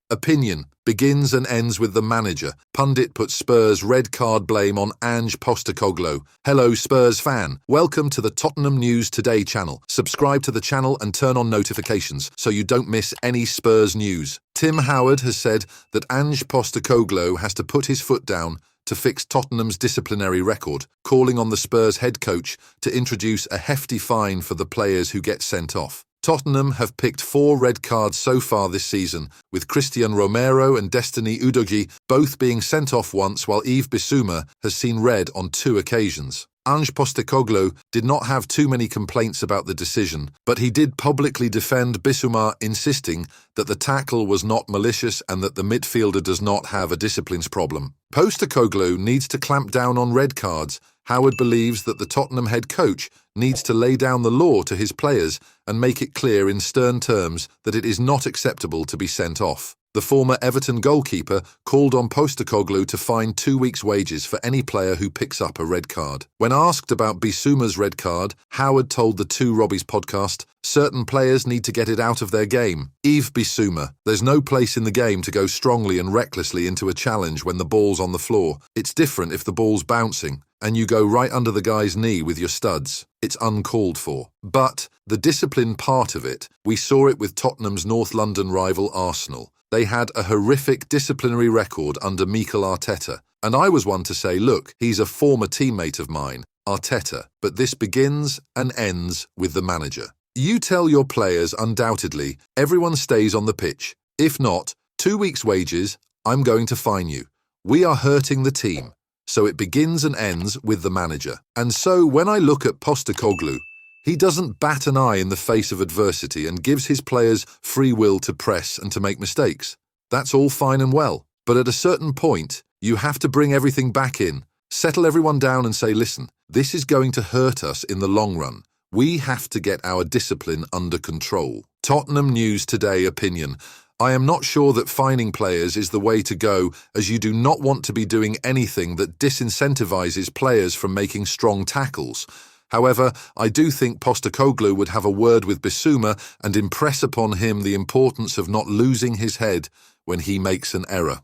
Opinion begins and ends with the manager. Pundit puts Spurs red card blame on Ange Postecoglou. Hello Spurs fan, welcome to the Tottenham News Today channel. Subscribe to the channel and turn on notifications so you don't miss any Spurs news. Tim Howard has said that Ange Postecoglou has to put his foot down to fix Tottenham's disciplinary record, calling on the Spurs head coach to introduce a hefty fine for the players who get sent off. Tottenham have picked 4 red cards so far this season, with Christian Romero and Destiny Udogie both being sent off once, while Yves Bissouma has seen red on 2 occasions. Ange Postecoglou did not have too many complaints about the decision, but he did publicly defend Bissouma, insisting that the tackle was not malicious and that the midfielder does not have a disciplines problem. Postecoglou needs to clamp down on red cards. Howard believes that the Tottenham head coach needs to lay down the law to his players and make it clear in stern terms that it is not acceptable to be sent off. The former Everton goalkeeper called on Postecoglou to fine 2 weeks' wages for any player who picks up a red card. When asked about Bissouma's red card, Howard told the Two Robbies podcast, certain players need to get it out of their game. Yves Bissouma, there's no place in the game to go strongly and recklessly into a challenge when the ball's on the floor. It's different if the ball's bouncing and you go right under the guy's knee with your studs. It's uncalled for. But the discipline part of it, we saw it with Tottenham's North London rival Arsenal. They had a horrific disciplinary record under Mikel Arteta, and I was one to say, look, he's a former teammate of mine, Arteta, but this begins and ends with the manager. You tell your players undoubtedly everyone stays on the pitch. If not, 2 weeks' wages, I'm going to fine you. We are hurting the team. So it begins and ends with the manager. And so when I look at Postecoglou, he doesn't bat an eye in the face of adversity and gives his players free will to press and to make mistakes. That's all fine and well. But at a certain point, you have to bring everything back in, settle everyone down and say, listen, this is going to hurt us in the long run. We have to get our discipline under control. Tottenham News Today opinion. I am not sure that fining players is the way to go, as you do not want to be doing anything that disincentivizes players from making strong tackles. However, I do think Postecoglou would have a word with Bissouma and impress upon him the importance of not losing his head when he makes an error.